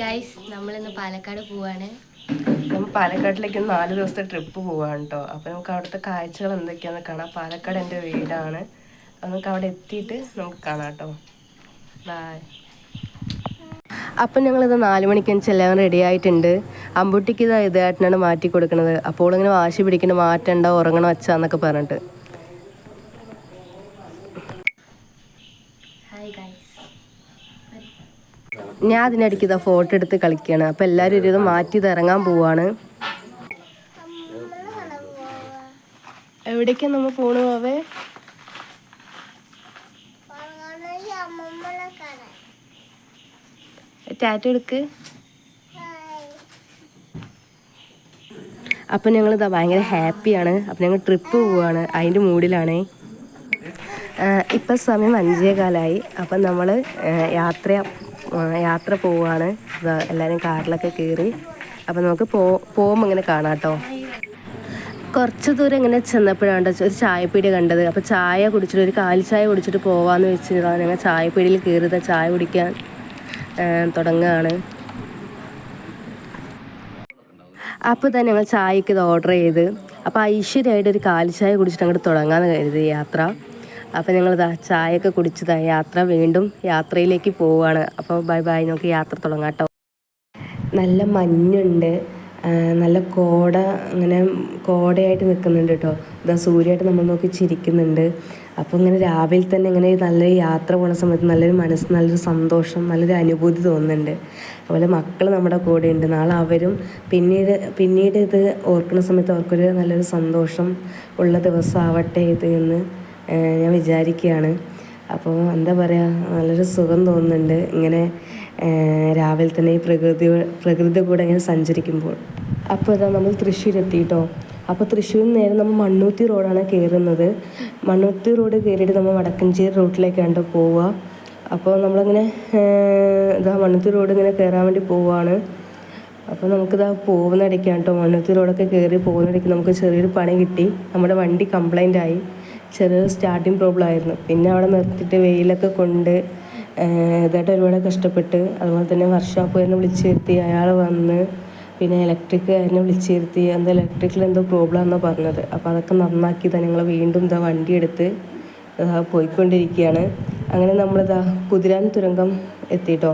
Guys, നമ്മളിന്ന് പാലക്കാട് പോവാണ്. നമ്മൾ പാലക്കാട്ടിലേക്ക് 4 ദിവസത്തെ ട്രിപ്പ് പോവാണ് കേട്ടോ. അപ്പോൾ നമുക്ക് അവിടുത്തെ കാഴ്ചകൾ എന്തൊക്കെയാണെന്ന് കാണാം. പാലക്കാട് എൻ്റെ വീടാണ്. അപ്പോൾ നമുക്ക് അവിടെ എത്തിയിട്ട് നമുക്ക് കാണാം കേട്ടോ. ബൈ. അപ്പം ഞങ്ങളിത് 4 മണിക്ക് എല്ലാം റെഡി ആയിട്ടുണ്ട്. അമ്പൂട്ടിക്ക് ഇതായിട്ടാണ് മാറ്റി കൊടുക്കുന്നത്. അപ്പോൾ ഇങ്ങനെ വാശി പിടിക്കണം, മാറ്റണ്ട, ഉറങ്ങണം വച്ചാന്നൊക്കെ പറഞ്ഞിട്ട്. Hi guys. ഞാൻ അതിനിടയ്ക്ക് ഇതാ ഫോട്ടോ എടുത്ത് കളിക്കുകയാണ്. അപ്പോൾ എല്ലാവരും ഒരു മാറ്റി ഇത് ഇറങ്ങാൻ പോവാണ്. എവിടേക്കാണ് നമ്മൾ പോണു പോവേ? ടാറ്റ എടുക്ക്. അപ്പം ഞങ്ങളിതാ ഭയങ്കര ഹാപ്പിയാണ്. അപ്പം ഞങ്ങൾ ട്രിപ്പ് പോവുകയാണ്, അതിൻ്റെ മൂഡിലാണേ. ഇപ്പം സമയം 5:15. അപ്പം നമ്മൾ യാത്ര പോവുകയാണ്. എല്ലാവരും കാറിലൊക്കെ കയറി. അപ്പം നമുക്ക് പോകുമ്പോൾ ഇങ്ങനെ കാണാം കേട്ടോ. കുറച്ച് ദൂരം ഇങ്ങനെ ചെന്നപ്പോഴാണ് ഒരു ചായപ്പീടിയ കണ്ടത്. അപ്പോൾ ചായ കുടിച്ചിട്ട് ഒരു കാലി ചായ കുടിച്ചിട്ട് പോകാമെന്ന് വെച്ചിട്ടാണ് ഞങ്ങൾ ചായപ്പീടിയിൽ കയറിയത്. ചായ കുടിക്കാൻ തുടങ്ങുകയാണ്. അപ്പോൾ തന്നെ ഞങ്ങൾ ചായക്ക് ഇത് ഓർഡർ ചെയ്ത്. അപ്പോൾ ഐശ്വര്യമായിട്ട് ഒരു കാലി ചായ കുടിച്ചിട്ട് അങ്ങോട്ട് തുടങ്ങാമെന്ന് കരുതി യാത്ര. അപ്പോൾ ഞങ്ങളിതാ ചായയൊക്കെ കുടിച്ചതാ യാത്ര വീണ്ടും യാത്രയിലേക്ക് പോവുകയാണ്. അപ്പോൾ ബൈ ബൈ, നമുക്ക് യാത്ര തുടങ്ങാം കേട്ടോ. നല്ല മഞ്ഞുണ്ട്, നല്ല കോട, അങ്ങനെ കോടയായിട്ട് നിൽക്കുന്നുണ്ട് കേട്ടോ. ഇതാ സൂര്യയായിട്ട് നമ്മൾ നോക്കി ചിരിക്കുന്നുണ്ട്. അപ്പോൾ ഇങ്ങനെ രാവിലെ തന്നെ ഇങ്ങനെ നല്ലൊരു യാത്ര പോകുന്ന സമയത്ത് നല്ലൊരു സന്തോഷം, നല്ലൊരു അനുഭൂതി തോന്നുന്നുണ്ട്. അതുപോലെ മക്കൾ നമ്മുടെ കൂടെ ഉണ്ട്. നാളെ അവരും പിന്നീട് ഇത് ഓർക്കുന്ന സമയത്ത് അവർക്കൊരു നല്ലൊരു സന്തോഷം ഉള്ള ദിവസമാവട്ടെ ഇത് എന്ന് ഞാൻ വിചാരിക്കുകയാണ്. അപ്പോൾ എന്താ പറയുക, നല്ലൊരു സുഖം തോന്നുന്നുണ്ട് ഇങ്ങനെ രാവിലെ തന്നെ ഈ പ്രകൃതി കൂടെ ഇങ്ങനെ സഞ്ചരിക്കുമ്പോൾ. അപ്പോൾ ഇതാ നമ്മൾ തൃശ്ശൂർ എത്തിയിട്ടോ. അപ്പോൾ തൃശ്ശൂരിൽ നേരെ നമ്മൾ മണ്ണൂത്തി റോഡാണ് കയറുന്നത്. മണ്ണൂത്തി റോഡ് കയറിയിട്ട് നമ്മൾ വടക്കഞ്ചേരി റൂട്ടിലേക്കാണ് പോവുക. അപ്പോൾ നമ്മളിങ്ങനെ മണ്ണൂത്തി റോഡ് ഇങ്ങനെ കയറാൻ വേണ്ടി പോവുകയാണ്. അപ്പോൾ നമുക്കിതാ പോകുന്നിടയ്ക്കാണ് കേട്ടോ. മണ്ണൂത്തി റോഡൊക്കെ കയറി പോകുന്നിടയ്ക്ക് നമുക്ക് ചെറിയൊരു പണി കിട്ടി. നമ്മുടെ വണ്ടി കംപ്ലൈൻ്റ് ആയി, ചെറിയൊരു സ്റ്റാർട്ടിങ് പ്രോബ്ലം ആയിരുന്നു. പിന്നെ അവിടെ നിർത്തിയിട്ട് വെയിലൊക്കെ കൊണ്ട് ഇതായിട്ട് ഒരുപാട് കഷ്ടപ്പെട്ട്. അതുപോലെ തന്നെ വർക്ക്ഷോപ്പുകാരനെ വിളിച്ച് വരുത്തി, അയാൾ വന്ന്. പിന്നെ ഇലക്ട്രിക്കുകാരനെ വിളിച്ച് വരുത്തി. എന്താ ഇലക്ട്രിക്കിൽ എന്തോ പ്രോബ്ലം എന്നാണ് പറഞ്ഞത്. അപ്പോൾ അതൊക്കെ നന്നാക്കി ഞങ്ങൾ വീണ്ടും വണ്ടി എടുത്ത് പോയിക്കൊണ്ടിരിക്കുകയാണ്. അങ്ങനെ നമ്മളിതാ കുതിരാൻ തുരങ്കം എത്തിയിട്ടോ.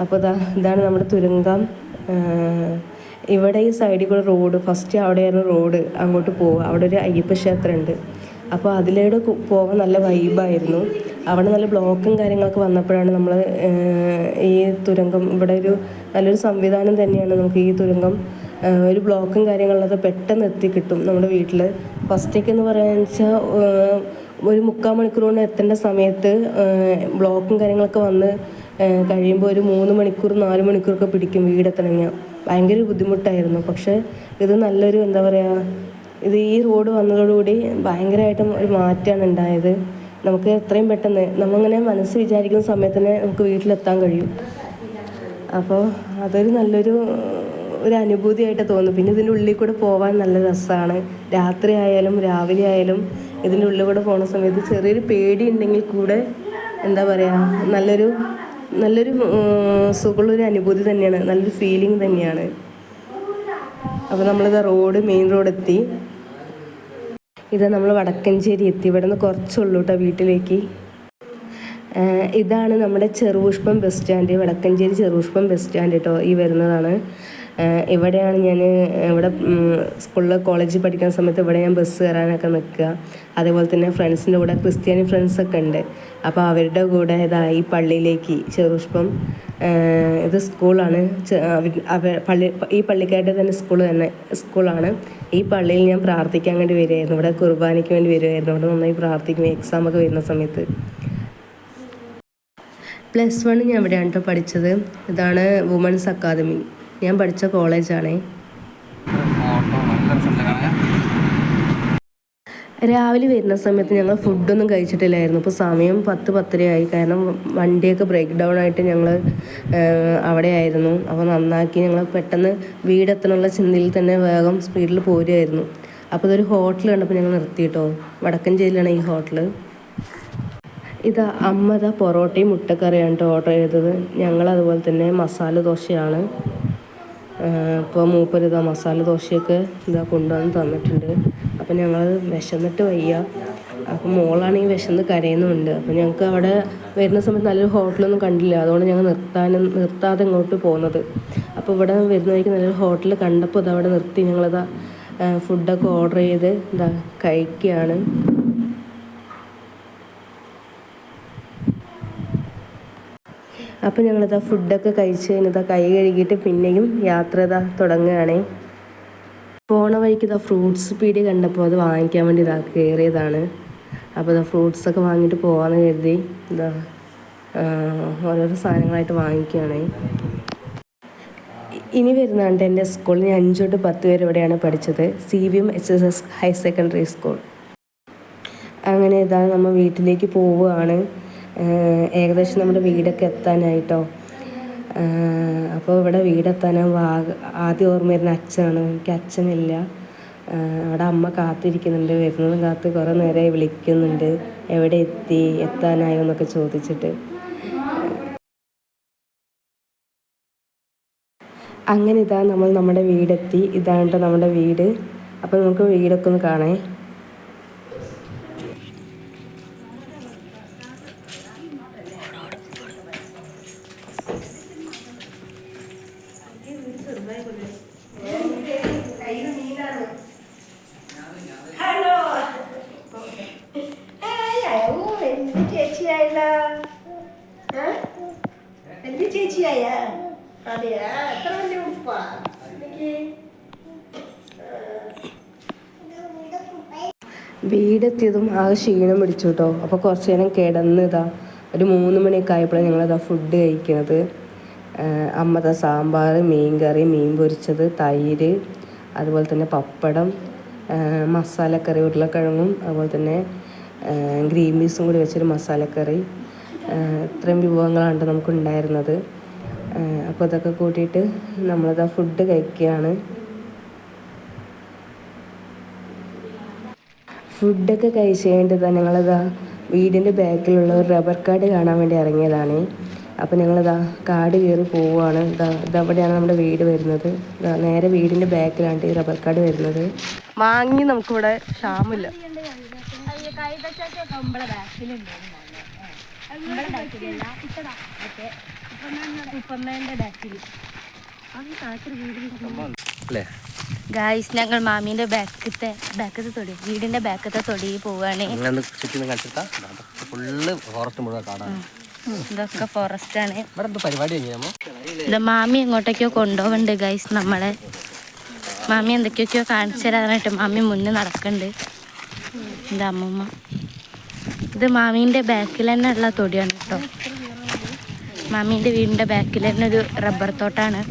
അപ്പോൾ ഇതാണ് നമ്മുടെ തുരങ്കം. ഇവിടെ ഈ സൈഡിൽ കൂടെ റോഡ്, ഫസ്റ്റ് അവിടെയായിരുന്നു റോഡ്, അങ്ങോട്ട് പോവുക. അവിടെ ഒരു അയ്യപ്പ ക്ഷേത്രം ഉണ്ട്. അപ്പോൾ അതിലൂടെ പോകാൻ നല്ല വൈബായിരുന്നു. അവിടെ നല്ല ബ്ലോക്കും കാര്യങ്ങളൊക്കെ വന്നപ്പോഴാണ് നമ്മൾ ഈ തുരങ്കം, ഇവിടെ ഒരു നല്ലൊരു സംവിധാനം തന്നെയാണ് നമുക്ക് ഈ തുരങ്കം. ഒരു ബ്ലോക്കും കാര്യങ്ങളത് പെട്ടെന്ന് എത്തിക്കിട്ടും നമ്മുടെ വീട്ടിൽ. ഫസ്റ്റൊക്കെ എന്ന് പറയുകയെന്ന് വെച്ചാൽ ഒരു 3/4 മണിക്കൂർ കൊണ്ട് എത്തേണ്ട സമയത്ത് ബ്ലോക്കും കാര്യങ്ങളൊക്കെ വന്ന് കഴിയുമ്പോൾ ഒരു 3 മണിക്കൂർ 4 മണിക്കൂറൊക്കെ പിടിക്കും വീടെത്തണമെങ്കിൽ. ഭയങ്കര ബുദ്ധിമുട്ടായിരുന്നു. പക്ഷേ ഇത് നല്ലൊരു എന്താ പറയുക, ഇത് ഈ റോഡ് വന്നതോടുകൂടി ഭയങ്കരമായിട്ടും ഒരു മാറ്റമാണ് ഉണ്ടായത്. നമുക്ക് എത്രയും പെട്ടെന്ന് നമ്മളിങ്ങനെ മനസ്സ് വിചാരിക്കുന്ന സമയത്ത് തന്നെ നമുക്ക് വീട്ടിലെത്താൻ കഴിയും. അപ്പോൾ അതൊരു നല്ലൊരു അനുഭൂതിയായിട്ട് തോന്നും. പിന്നെ ഇതിൻ്റെ ഉള്ളിൽ കൂടെ പോകാൻ നല്ല രസമാണ്. രാത്രി ആയാലും രാവിലെ ആയാലും ഇതിൻ്റെ ഉള്ളിൽ കൂടെ പോകുന്ന സമയത്ത് ചെറിയൊരു പേടി ഉണ്ടെങ്കിൽ കൂടെ എന്താ പറയുക, നല്ലൊരു സുഖമുള്ളൊരു അനുഭൂതി തന്നെയാണ്, നല്ലൊരു ഫീലിംഗ് തന്നെയാണ്. അപ്പോൾ നമ്മളിത് മെയിൻ റോഡ് എത്തി. ഇത് നമ്മൾ വടക്കഞ്ചേരി എത്തി. ഇവിടെ നിന്ന് കുറച്ചുള്ളൂ കേട്ടോ വീട്ടിലേക്ക്. ഇതാണ് നമ്മുടെ Cherupushpam bus stand, Vadakkanchery Cherupushpam bus stand കേട്ടോ. ഈ വരുന്നതാണ്. ഇവിടെയാണ് ഞാൻ സ്കൂളിൽ കോളേജിൽ പഠിക്കുന്ന സമയത്ത് ഇവിടെ ഞാൻ ബസ് കയറാനൊക്കെ നിൽക്കുക. അതേപോലെ തന്നെ ഫ്രണ്ട്സിൻ്റെ കൂടെ ക്രിസ്ത്യാനി ഫ്രണ്ട്സൊക്കെ ഉണ്ട്. അപ്പോൾ അവരുടെ കൂടെ ഈ പള്ളിയിലേക്ക് ചെറുപുഷ്പം, ഇത് സ്കൂളാണ്. ഈ പള്ളിക്കാരുടെ തന്നെ സ്കൂളാണ്. ഈ പള്ളിയിൽ ഞാൻ പ്രാർത്ഥിക്കാൻ വേണ്ടി വരുമായിരുന്നു. ഇവിടെ കുർബാനയ്ക്ക് വേണ്ടി വരുമായിരുന്നു. ഇവിടെ നന്നായി പ്രാർത്ഥിക്കും എക്സാമൊക്കെ വരുന്ന സമയത്ത്. +1 ഞാൻ ഇവിടെയാണ് കേട്ടോ പഠിച്ചത്. ഇതാണ് വുമൻസ് അക്കാദമി, ഞാൻ പഠിച്ച കോളേജാണേ. രാവിലെ വരുന്ന സമയത്ത് ഞങ്ങൾ ഫുഡൊന്നും കഴിച്ചിട്ടില്ലായിരുന്നു. ഇപ്പോൾ സമയം 10-10:30 കാരണം വണ്ടിയൊക്കെ ബ്രേക്ക് ഡൗൺ ആയിട്ട് ഞങ്ങൾ അവിടെ ആയിരുന്നു. അപ്പോൾ നന്നാക്കി ഞങ്ങൾ പെട്ടെന്ന് വീടെത്തണമുള്ള ചിന്തയിൽ തന്നെ വേഗം സ്പീഡിൽ പോരുമായിരുന്നു. അപ്പോൾ ഇതൊരു ഹോട്ടൽ കണ്ടപ്പോൾ ഞങ്ങൾ നിർത്തി കേട്ടോ. വടക്കഞ്ചേരിയിലാണ് ഈ ഹോട്ടൽ. ഇതാ അമ്മ ഇതാ പൊറോട്ടയും മുട്ടക്കറിയാണ് കേട്ടോ ഓർഡർ ചെയ്തത്. ഞങ്ങളതുപോലെ തന്നെ മസാല ദോശയാണ്. ഇപ്പോൾ മൂപ്പരിതാ മസാല ദോശയൊക്കെ ഇതാ കൊണ്ടുവന്ന് തന്നിട്ടുണ്ട്. അപ്പം ഞങ്ങൾ വിശന്നിട്ട് വയ്യ. അപ്പം മോളാണെങ്കിൽ വിശന്ന് കരയുന്നുണ്ട്. അപ്പം ഞങ്ങൾക്ക് അവിടെ വരുന്ന സമയത്ത് നല്ലൊരു ഹോട്ടലൊന്നും കണ്ടില്ല. അതുകൊണ്ട് ഞങ്ങൾ നിർത്താതെ ഇങ്ങോട്ട് പോകുന്നത്. അപ്പോൾ ഇവിടെ വരുന്ന വഴിക്ക് നല്ലൊരു ഹോട്ടൽ കണ്ടപ്പോൾ ഇതാ അവിടെ നിർത്തി ഞങ്ങളിതാ ഫുഡൊക്കെ ഓർഡർ ചെയ്ത് ഇതാ കഴിക്കുകയാണ്. അപ്പോൾ ഞങ്ങളിതാ ഫുഡൊക്കെ കഴിച്ച് കഴിഞ്ഞിതാ കൈ കഴുകിയിട്ട് പിന്നെയും യാത്ര ഇതാ തുടങ്ങുകയാണേ. പോണ വഴിക്ക് ഇതാ ഫ്രൂട്ട്സ് പീടി കണ്ടപ്പോൾ അത് വാങ്ങിക്കാൻ വേണ്ടി ഇതാ കയറിയതാണ്. അപ്പോൾ ഇതാ ഫ്രൂട്ട്സൊക്കെ വാങ്ങിയിട്ട് പോകാമെന്ന് കരുതി ഇതാ ഓരോരോ സാധനങ്ങളായിട്ട് വാങ്ങിക്കുകയാണേ. ഇനി വരുന്നുണ്ട് എൻ്റെ സ്കൂളിൽ. ഞാൻ 5 തൊട്ട് 10 വരെ ഇവിടെയാണ് പഠിച്ചത്. CVM HSS higher secondary school. അങ്ങനെ ഇതാണ് നമ്മൾ വീട്ടിലേക്ക് പോവുകയാണ്. ഏകദേശം നമ്മുടെ വീടൊക്കെ എത്താനായിട്ടോ. അപ്പോൾ ഇവിടെ വീടെത്താനാകുമ്പോൾ ആദ്യം ഓർമ്മ വരുന്ന അച്ഛനാണ്. എനിക്ക് അച്ഛനില്ല. അവിടെ അമ്മ കാത്തിരിക്കുന്നുണ്ട്. വരുന്നതും കാത്ത് കുറേ നേരമായി വിളിക്കുന്നുണ്ട്, എവിടെ എത്താനായോ എന്നൊക്കെ ചോദിച്ചിട്ട്. അങ്ങനെ ഇതാ നമ്മൾ നമ്മുടെ വീടെത്തി. ഇതാണ് നമ്മുടെ വീട്. അപ്പോൾ നമുക്ക് വീടൊക്കെ ഒന്ന് കാണേ. വീടെത്തിയതും ആകെ ക്ഷീണം പിടിച്ചു കേട്ടോ. അപ്പോൾ കുറച്ച് നേരം കിടന്ന് ഇതാ ഒരു 3 മണിയൊക്കെ ആയപ്പോഴാണ് ഞങ്ങളിതാ ഫുഡ് കഴിക്കുന്നത്. അമ്മ സാമ്പാർ, മീൻ കറി, മീൻ പൊരിച്ചത്, തൈര്, അതുപോലെ തന്നെ പപ്പടം, മസാലക്കറി, ഉരുളക്കിഴങ്ങും അതുപോലെ തന്നെ ഗ്രീൻ പീസും കൂടി വെച്ചൊരു മസാലക്കറി. ഇത്രയും വിഭവങ്ങളാണ് നമുക്കുണ്ടായിരുന്നത്. അപ്പോൾ ഇതൊക്കെ കൂട്ടിയിട്ട് നമ്മളിതാ ഫുഡ് കഴിക്കുകയാണ്. ഫുഡൊക്കെ കഴിച്ച് കഴിഞ്ഞിട്ട് ഞങ്ങളിതാ വീടിൻ്റെ ബാക്കിലുള്ള ഒരു റബ്ബർ കാട് കാണാൻ വേണ്ടി ഇറങ്ങിയതാണ്. അപ്പോൾ ഞങ്ങളിതാ കാട് കയറി പോവുകയാണ്. ഇതവിടെയാണ് നമ്മുടെ വീട് വരുന്നത്. നേരെ വീടിൻ്റെ ബാക്കിലാണ് ഈ റബ്ബർ കാട് വരുന്നത്. മാങ്ങി നമുക്കിവിടെ ക്ഷാമില്ല. ഗായ്സ്, ഞങ്ങൾ മാമീന്റെ ബാക്കത്തെ വീടിന്റെ ബാക്കത്തെ തൊടിയിൽ പോവാണ്. ഇതൊക്കെ ഫോറസ്റ്റ് ആണ്. മാമി എങ്ങോട്ടേക്കോ കൊണ്ടുപോകുന്നുണ്ട് ഗായ്സ് നമ്മളെ. മാമി എന്തൊക്കെയൊക്കെയോ കാണിച്ചു തരാനായിട്ട് മാമി മുന്നേ നടക്കുന്നുണ്ട്. എൻ്റെ അമ്മൂമ്മ. ഇത് മാമീൻ്റെ ബാക്കിൽ തന്നെ ഉള്ള തൊടിയാണ് കേട്ടോ. മാമീൻ്റെ വീടിൻ്റെ ബാക്കിൽ തന്നെ ഒരു റബ്ബർ തോട്ടാണ്.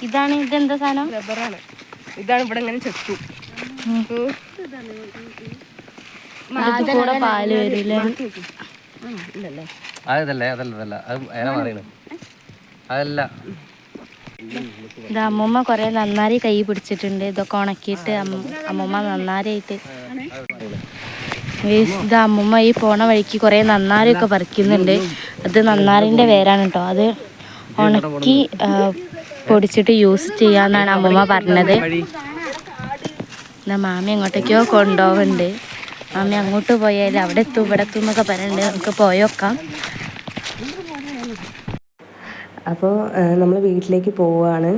ഇതാണ്, ഇതെന്താ സാധനം? റബ്ബറാണ്. ഇതാണ് ഇവിടെ ഇങ്ങനെ ചെത്തു. കൂടെ പാല് വരില്ലേ? ഇത് അമ്മൂമ്മ കൊറേ നന്നാരി കൈ പിടിച്ചിട്ടുണ്ട്. ഇതൊക്കെ ഉണക്കിയിട്ട് അമ്മൂമ്മ നന്നാരായിട്ട് ഇത് അമ്മൂമ്മ ഈ പോണ വഴിക്ക് കുറേ നന്നാരൊക്കെ പറിക്കുന്നുണ്ട്. അത് നന്നാരിൻ്റെ വേരാണ് കേട്ടോ. അത് ഉണക്കി പൊടിച്ചിട്ട് യൂസ് ചെയ്യാന്നാണ് അമ്മൂമ്മ പറഞ്ഞത്. മാമി എങ്ങോട്ടേക്കോ കൊണ്ടുപോകുന്നുണ്ട്. മാമി അങ്ങോട്ട് പോയാൽ അവിടെ എത്തും ഇവിടെ എത്തും എന്നൊക്കെ പറയുന്നുണ്ട്. നമുക്ക് പോയോക്കാം. അപ്പോൾ നമ്മൾ വീട്ടിലേക്ക് പോവുകയാണ്.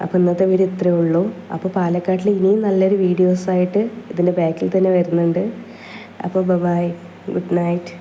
അപ്പോൾ ഇന്നത്തെ വീഡിയോ ഇത്രയേ ഉള്ളൂ. അപ്പോൾ പാലക്കാട്ടിൽ ഇനിയും നല്ലൊരു വീഡിയോസായിട്ട് ഇതിൻ്റെ ബാക്കിൽ തന്നെ വരുന്നുണ്ട്. അപ്പോൾ ബൈ, ഗുഡ് നൈറ്റ്.